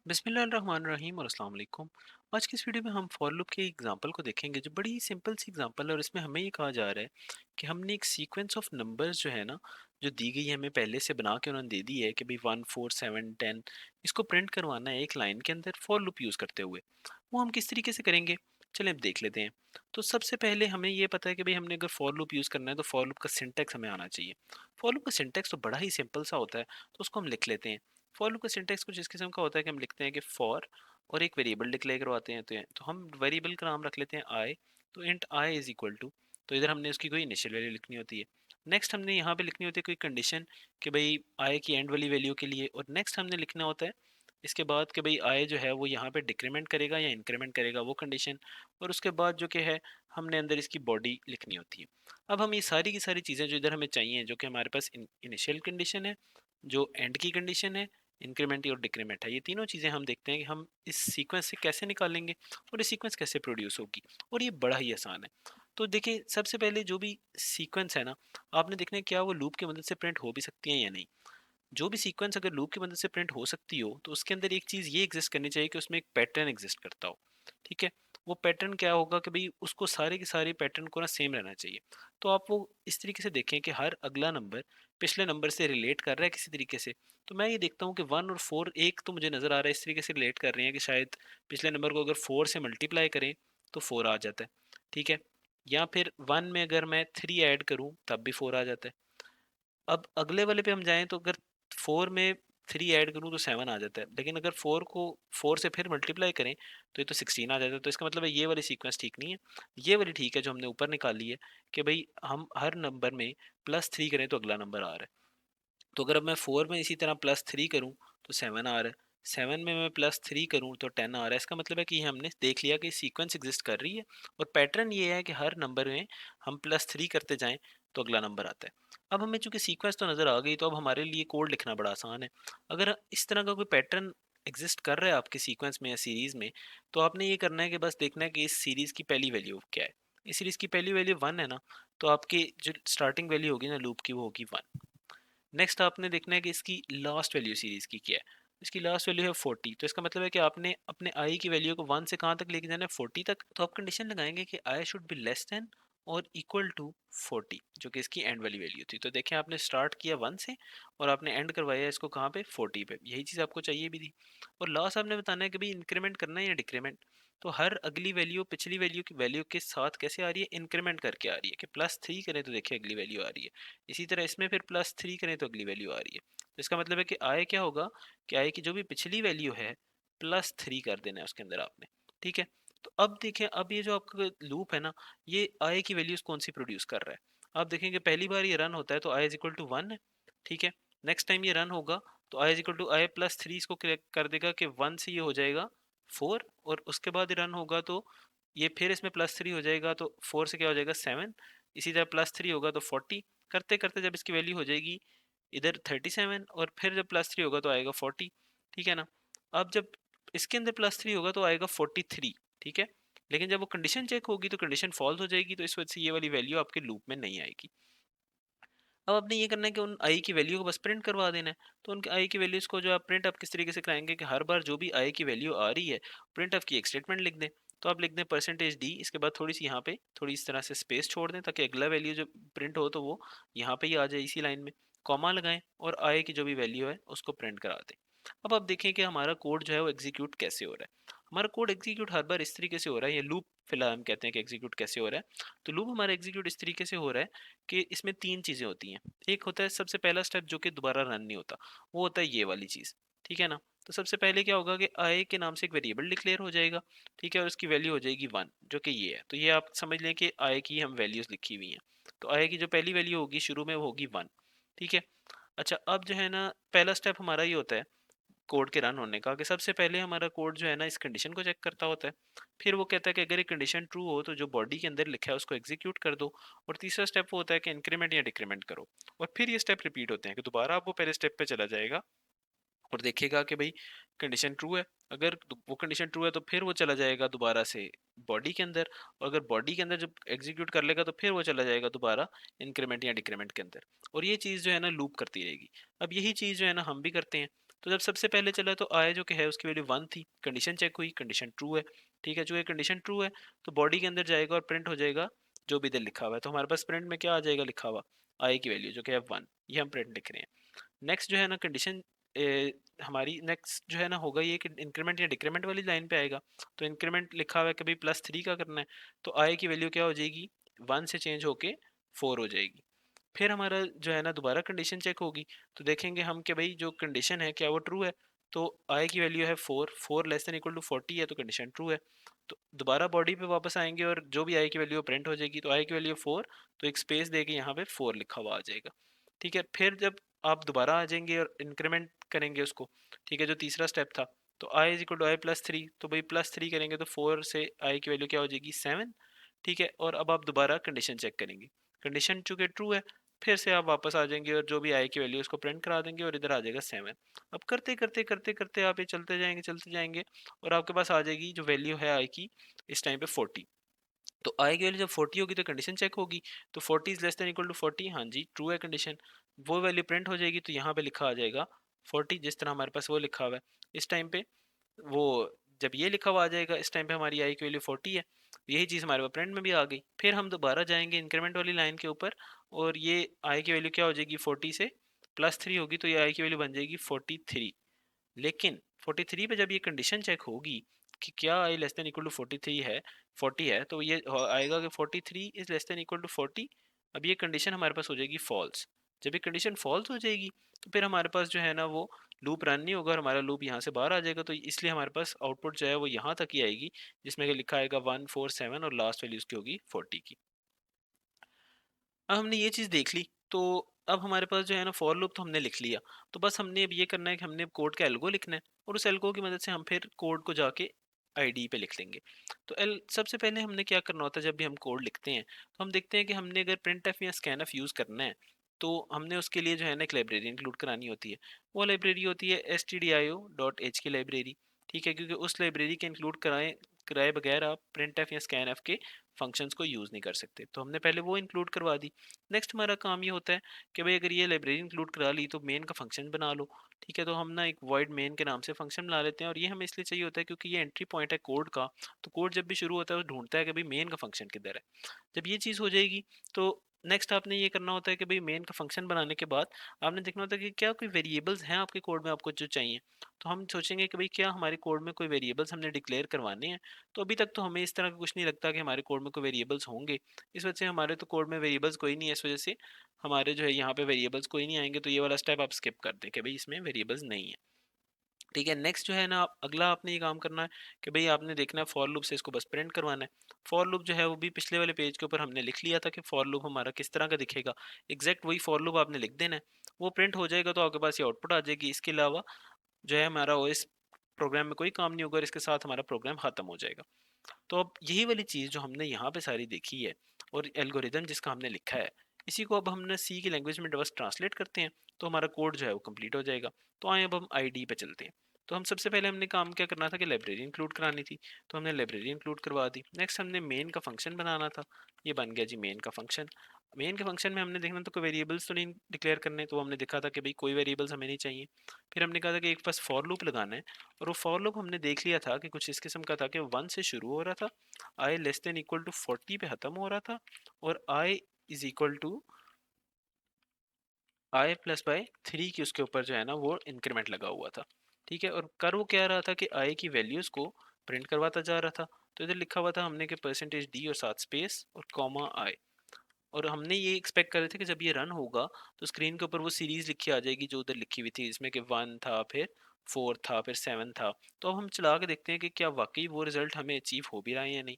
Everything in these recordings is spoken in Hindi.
बिस्मिल्लाहिर्रहमानिर्रहीम और अस्सलाम वालेकुम। आज की इस वीडियो में हम फॉर लूप के एग्जांपल को देखेंगे जो बड़ी सिंपल सी एग्जांपल है और इसमें हमें ये कहा जा रहा है कि हमने एक सीक्वेंस ऑफ नंबर्स जो है ना, जो दी गई है हमें पहले से बना के उन्होंने दे दी है कि भाई 1 4 7 10, इसको प्रिंट करवाना है एक लाइन के अंदर फॉर लूप यूज़ करते हुए। वो हम किस तरीके से करेंगे, चलें अब देख लेते हैं। तो सबसे पहले हमें ये पता है कि भाई हमने अगर फॉर लूप यूज़ करना है तो फॉर लूप का सिंटेक्स हमें आना चाहिए। फॉर लूप का सिंटेक्स तो बड़ा ही सिंपल सा होता है, तो उसको हम लिख लेते हैं। फॉर लूप का सिंटेक्स कुछ इस किस्म का होता है कि हम लिखते हैं कि फॉर और एक वेरिएबल डिक्लेयर करवाते हैं, तो हम वेरिएबल का नाम रख लेते हैं आई। तो int I is equal to, तो इधर हमने उसकी कोई इनिशियल वैल्यू लिखनी होती है। नेक्स्ट हमने यहाँ पे लिखनी होती है कोई कंडीशन कि भाई आई की एंड वाली वैल्यू के लिए, और नेक्स्ट हमने लिखना होता है इसके बाद कि भाई आई जो है वो यहाँ पे डिक्रीमेंट करेगा या इंक्रीमेंट करेगा वो कंडीशन। और उसके बाद जो कि है हमने अंदर इसकी बॉडी लिखनी होती है। अब हम ये सारी की सारी चीज़ें जो इधर हमें चाहिए, जो कि हमारे पास इनिशियल कंडीशन है, जो एंड की कंडीशन है, इंक्रीमेंट और डिक्रीमेंट है, ये तीनों चीज़ें हम देखते हैं कि हम इस सीक्वेंस से कैसे निकालेंगे और ये सीक्वेंस कैसे प्रोड्यूस होगी। और ये बड़ा ही आसान है। तो देखिए सबसे पहले जो भी सीक्वेंस है ना, आपने देखना है क्या वो लूप की मदद से प्रिंट हो भी सकती है या नहीं। जो भी सीक्वेंस अगर लूप की मदद से प्रिंट हो सकती हो तो उसके अंदर एक चीज़ ये एग्जिस्ट करनी चाहिए कि उसमें एक पैटर्न एग्जिस्ट करता हो। ठीक है, वो पैटर्न क्या होगा कि भाई उसको सारे के सारे पैटर्न को ना सेम रहना चाहिए। तो आप वो इस तरीके से देखें कि हर अगला नंबर पिछले नंबर से रिलेट कर रहा है किसी तरीके से। तो मैं ये देखता हूँ कि 1 और 4 एक तो मुझे नज़र आ रहा है इस तरीके से रिलेट कर रहे हैं कि शायद पिछले नंबर को अगर 4 से मल्टीप्लाई करें तो 4 आ जाता है। ठीक है, या फिर 1 में अगर मैं 3 ऐड करूँ तब भी 4 आ जाता है। अब अगले वाले पे हम जाएँ तो अगर 4 में 3 ऐड करूँ तो 7 आ जाता है। लेकिन अगर 4 को 4 से फिर मल्टीप्लाई करें तो ये तो 16 आ जाता है। तो इसका मतलब है ये वाली सीक्वेंस ठीक नहीं है। ये वाली ठीक है जो हमने ऊपर निकाली है कि भई हम हर नंबर में +3 करें तो अगला नंबर आ रहा है। तो अगर अब मैं 4 में इसी तरह +3 करूँ तो 7 आ रहा है। 7 में मैं +3 करूँ तो 10 आ रहा है। इसका मतलब है कि हमने देख लिया कि सीक्वेंस एग्जिस्ट कर रही है और पैटर्न ये है कि हर नंबर में हम +3 करते जाएं तो अगला नंबर आता है। अब हमें चूंकि सीक्वेंस तो नज़र आ गई, तो अब हमारे लिए कोड लिखना बड़ा आसान है। अगर इस तरह का कोई पैटर्न एग्जिस्ट कर रहा है आपके सीक्वेंस में या सीरीज़ में, तो आपने ये करना है कि बस देखना है कि इस सीरीज़ की पहली वैल्यू क्या है। इस सीरीज़ की पहली वैल्यू 1 है ना, तो आपकी जो स्टार्टिंग वैल्यू होगी ना लूप की वो होगी 1। नेक्स्ट आपने देखना है कि इसकी लास्ट वैल्यू सीरीज़ की क्या है। इसकी लास्ट वैल्यू है 40, तो इसका मतलब है कि आपने अपने आई की वैल्यू को 1 से कहाँ तक लेके जाना है, 40 तक। तो आप कंडीशन लगाएंगे कि I should be less than और इक्वल टू 40, जो कि इसकी एंड वाली वैल्यू थी। तो देखें आपने स्टार्ट किया 1 से और आपने एंड करवाया इसको कहाँ पे, 40 पे। यही चीज़ आपको चाहिए भी थी। और लास्ट आपने बताना है कि भाई इंक्रीमेंट करना है या डिक्रीमेंट। तो हर अगली वैल्यू पिछली वैल्यू की वैल्यू के साथ कैसे आ रही है, इंक्रीमेंट करके आ रही है। कि +3 करें तो देखिए अगली वैल्यू आ रही है, इसी तरह इसमें फिर +3 करें तो अगली वैल्यू आ रही है। तो इसका मतलब है कि आय क्या होगा, कि आय की जो भी पिछली वैल्यू है +3 कर देना है उसके अंदर आपने। ठीक है, तो अब देखें, अब ये जो आपका लूप है ना, ये आय की वैल्यूज कौन सी प्रोड्यूस कर रहा है। आप देखेंगे पहली बार ये रन होता है तो आई इज इक्वल टू 1 है। ठीक है, नेक्स्ट टाइम ये रन होगा तो आई इज इक्वल टू आई+3 इसको कर देगा कि 1 से ये हो जाएगा 4, और उसके बाद रन होगा तो ये फिर इसमें +3 हो जाएगा तो 4 से क्या हो जाएगा 7। इसी तरह +3 होगा तो 40। करते करते जब इसकी वैल्यू हो जाएगी इधर 37, और फिर जब +3 होगा तो आएगा 40। ठीक है ना, अब जब इसके अंदर +3 होगा तो आएगा 43। ठीक है, लेकिन जब वो कंडीशन चेक होगी तो कंडीशन फॉल्स हो जाएगी, तो इस वजह से ये वाली वैल्यू आपके लूप में नहीं आएगी। अब आपने ये करना है कि उन आई की वैल्यू को बस प्रिंट करवा देना है। तो उनके आई की वैल्यूज को जो आप प्रिंट आप किस तरीके से कराएंगे कि हर बार जो भी आई की वैल्यू आ रही है प्रिंट ऑफ की एक स्टेटमेंट लिख दें। तो आप लिख दें %d, इसके बाद थोड़ी सी यहाँ पे थोड़ी इस तरह से स्पेस छोड़ दें ताकि अगला वैल्यू जो प्रिंट हो तो वो यहाँ पे ही आ जाए इसी लाइन में। कॉमा लगाएं और आई की जो भी वैल्यू है उसको प्रिंट करा दें। अब आप देखें कि हमारा कोड जो है वो एग्जीक्यूट कैसे हो रहा है। हमारा कोड एग्जीक्यूट हर बार इस तरीके से हो रहा है, ये लूप फिलहाल हम कहते हैं कि एग्जीक्यूट कैसे हो रहा है। तो लूप हमारा एग्जीक्यूट इस तरीके से हो रहा है कि इसमें तीन चीज़ें होती हैं। एक होता है सबसे पहला स्टेप जो कि दोबारा रन नहीं होता, वो होता है ये वाली चीज़। ठीक है ना, तो सबसे पहले क्या होगा कि आई के नाम से एक वेरिएबल डिक्लेयर हो जाएगा। ठीक है, और उसकी वैल्यू हो जाएगी 1, जो कि ये है। तो ये आप समझ लें कि आई की हम वैल्यूज़ लिखी हुई हैं। तो आई की जो पहली वैल्यू होगी शुरू में वो होगी 1। ठीक है, अच्छा अब जो है ना पहला स्टेप हमारा ये होता है कोड के रन होने का, कि सबसे पहले हमारा कोड जो है ना इस कंडीशन को चेक करता होता है। फिर वो कहता है कि अगर ये कंडीशन ट्रू हो तो जो बॉडी के अंदर लिखा है उसको एग्जीक्यूट कर दो। और तीसरा स्टेप वो होता है कि इंक्रीमेंट या डिक्रीमेंट करो। और फिर ये स्टेप रिपीट होते हैं कि दोबारा आप वो पहले स्टेप पे चला जाएगा और देखेगा कि भाई कंडीशन ट्रू है। अगर वो कंडीशन ट्रू है तो फिर वो चला जाएगा दोबारा से बॉडी के अंदर, और अगर बॉडी के अंदर जब एग्जीक्यूट कर लेगा तो फिर वो चला जाएगा दोबारा इंक्रीमेंट या डिक्रीमेंट के अंदर। और ये चीज़ जो है ना लूप करती रहेगी। अब यही चीज़ जो है ना हम भी करते हैं। तो जब सबसे पहले चला तो आई जो कि है उसकी वैल्यू 1 थी, कंडीशन चेक हुई, कंडीशन ट्रू है। ठीक है, जो ये कंडीशन ट्रू है तो बॉडी के अंदर जाएगा और प्रिंट हो जाएगा जो भी इधर लिखा हुआ है। तो हमारे पास प्रिंट में क्या आ जाएगा लिखा हुआ, आई की वैल्यू जो कि है 1, ये हम प्रिंट लिख रहे हैं। नेक्स्ट जो है ना कंडीशन हमारी नेक्स्ट जो है ना होगा ये कि इंक्रीमेंट या डिक्रीमेंट वाली लाइन पे आएगा। तो इंक्रीमेंट लिखा हुआ है कभी +3 का करना है, तो आई की वैल्यू क्या हो जाएगी, 1 से चेंज होके 4 हो जाएगी। फिर हमारा जो है ना दोबारा कंडीशन चेक होगी, तो देखेंगे हम कि भाई जो कंडीशन है क्या वो ट्रू है। तो आई की वैल्यू है 4, 4 लेस देन इक्वल टू 40 है, तो कंडीशन ट्रू है। तो दोबारा बॉडी पे वापस आएंगे और जो भी आई की वैल्यू प्रिंट हो जाएगी, तो आई की वैल्यू 4, तो एक स्पेस देके यहाँ पे 4 लिखा हुआ आ जाएगा। ठीक है, फिर जब आप दोबारा आ जाएंगे और इंक्रीमेंट करेंगे उसको, ठीक है, जो तीसरा स्टेप था, तो आई इज इक्वल टू आई+3, तो भाई +3 करेंगे तो 4 से आई की वैल्यू क्या हो जाएगी 7। ठीक है, और अब आप दोबारा कंडीशन चेक करेंगे, कंडीशन चूंकि ट्रू है, फिर से आप वापस आ जाएंगे और जो भी आई की वैल्यू उसको प्रिंट करा देंगे और इधर आ जाएगा 7। अब करते करते करते करते आप ये चलते जाएंगे और आपके पास आ जाएगी जो वैल्यू है आई की इस टाइम पे 40। तो आई की वैल्यू जब 40 होगी तो कंडीशन चेक होगी, तो 40 is less than equal to 40, हाँ जी ट्रू है कंडीशन। वो वैल्यू प्रिंट हो जाएगी तो यहाँ पे लिखा आ जाएगा 40, जिस तरह हमारे पास वो लिखा हुआ है इस टाइम पे। वो जब ये लिखा हुआ आ जाएगा इस टाइम पे हमारी आई की वैल्यू 40 है, यही चीज़ हमारे पास प्रिंट में भी आ गई। फिर हम दोबारा जाएंगे इंक्रीमेंट वाली लाइन के ऊपर और ये आई की वैल्यू क्या हो जाएगी 40 से +3 होगी, तो ये आई की वैल्यू बन जाएगी 43। लेकिन 43 पे जब ये कंडीशन चेक होगी कि क्या I less than equal to 43 है, 40 है, तो ये आएगा कि 43 is less than equal to 40। अब ये कंडीशन हमारे पास हो जाएगी फॉल्स। जब ये कंडीशन फॉल्स हो जाएगी तो फिर हमारे पास जो है ना वो लूप रन नहीं होगा और हमारा लूप यहाँ से बाहर आ जाएगा। तो इसलिए हमारे पास आउटपुट जो है वो यहाँ तक ही आएगी, जिसमें कि लिखा आएगा 147 और लास्ट वैल्यू उसकी होगी 40 की। अब हमने ये चीज़ देख ली, तो अब हमारे पास जो है ना फॉर लूप तो हमने लिख लिया। तो बस हमने अब ये करना है कि हमने कोड का एल्गो लिखना है और उस एल्गो की मदद से हम फिर कोड को जाके आईडी पे लिख लेंगे। तो एल सबसे पहले हमने क्या करना होता है जब भी हम कोड लिखते हैं, तो हम देखते हैं कि हमने अगर प्रिंट एफ या स्कैन एफ यूज़ करना है, तो हमने उसके लिए जो है ना एक लाइब्रेरी इंक्लूड करानी होती है। वो लाइब्रेरी होती है stdio.h की लाइब्रेरी। ठीक है, क्योंकि उस लाइब्रेरी के इंक्लूड कराए कराए बगैर आप प्रिंट एफ या स्कैन एफ के फंक्शंस को यूज़ नहीं कर सकते, तो हमने पहले वो इंक्लूड करवा दी। नेक्स्ट हमारा काम ये होता है कि भाई अगर ये लाइब्रेरी इंक्लूड करा ली तो मेन का फंक्शन बना लो। ठीक है, तो हम ना एक वॉइड मेन के नाम से फंक्शन बना लेते हैं और ये हमें इसलिए चाहिए होता है क्योंकि ये एंट्री पॉइंट है कोड का। तो कोड जब भी शुरू होता है वो ढूंढता है कि भाई मेन का फंक्शन किधर है। जब ये चीज़ हो जाएगी तो नेक्स्ट आपने ये करना होता है कि भाई मेन का फंक्शन बनाने के बाद आपने देखना होता है कि क्या कोई वेरिएबल्स हैं आपके कोड में आपको जो चाहिए। तो हम सोचेंगे कि भाई क्या हमारे कोड में कोई वेरिएबल्स हमने डिक्लेयर करवाने हैं। तो अभी तक तो हमें इस तरह का कुछ नहीं लगता कि हमारे कोड में कोई वेरिएबल्स होंगे। इस वजह से हमारे तो कोड में वेरिएबल्स कोई नहीं है, इस वजह से हमारे जो है यहाँ पे वेरिएबल्स कोई नहीं आएंगे। तो ये वाला स्टेप आप स्किप कर दें कि भाई इसमें वेरिएबल्स नहीं है। ठीक है, नेक्स्ट जो है ना अगला आपने ये काम करना है कि भाई आपने देखना है फॉर लूप से इसको बस प्रिंट करवाना है। फॉर लूप जो है वो भी पिछले वाले पेज के ऊपर हमने लिख लिया था कि फॉर लूप हमारा किस तरह का दिखेगा। एग्जैक्ट वही फॉर लूप आपने लिख देना है, वो प्रिंट हो जाएगा तो आपके पास ये आउटपुट आ जाएगी। इसके अलावा जो है हमारा ओएस प्रोग्राम में कोई काम नहीं होगा और इसके साथ हमारा प्रोग्राम खत्म हो जाएगा। तो अब यही वाली चीज़ जो हमने यहाँ पे सारी देखी है और एल्गोरिदम जिसका हमने लिखा है, इसी को अब हमने सी की लैंग्वेज में बस ट्रांसलेट करते हैं तो हमारा कोड जो है वो कंप्लीट हो जाएगा। तो आए अब हम आईडी पे चलते हैं। तो हम सबसे पहले हमने काम क्या करना था कि लाइब्रेरी इंक्लूड करानी थी, तो हमने लाइब्रेरी इंक्लूड करवा दी। नेक्स्ट हमने मेन का फंक्शन बनाना था, ये बन गया जी मेन का फंक्शन। मेन के फंक्शन में हमने देखना तो कोई वेरिएबल्स तो नहीं डिक्लेयर करने, तो हमने देखा था कि भाई कोई वेरिएबल्स हमें नहीं चाहिए। फिर हमने कहा था कि एक बस फॉर लूप लगाना है और वो फॉर लूप हमने देख लिया था कि कुछ इस किस्म का था कि 1 से शुरू हो रहा था, I less than equal to 40 पे ख़त्म हो रहा था और I is equal to I plus by 3 की उसके ऊपर जो है ना वो इंक्रीमेंट लगा हुआ था। ठीक है, और कर वो क्या रहा था कि आई की वैल्यूज़ को प्रिंट करवाता जा रहा था। तो इधर लिखा हुआ था हमने कि परसेंटेज डी और साथ स्पेस और कॉमा आई। और हमने ये एक्सपेक्ट कर रहे थे कि जब ये रन होगा तो स्क्रीन के ऊपर वो सीरीज लिखी आ जाएगी जो उधर लिखी हुई थी, इसमें कि 1 था, फिर 4 था, फिर 7 था। तो अब हम चला के देखते हैं कि क्या वाकई वो रिजल्ट हमें अचीव हो भी रहा है या नहीं।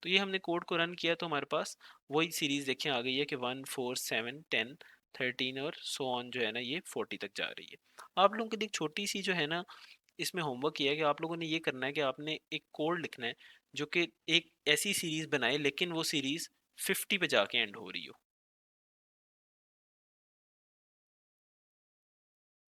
तो ये हमने कोड को रन किया तो हमारे पास वही सीरीज देखें आ गई है कि 1 4 7 10 13 और सो ऑन जो है ना ये 40 तक जा रही है। आप लोगों के लिए एक छोटी सी जो है ना इसमें होमवर्क किया है कि आप लोगों ने ये करना है कि आपने एक कोड लिखना है जो कि एक ऐसी सीरीज बनाए लेकिन वो सीरीज 50 पे जाके एंड हो रही हो।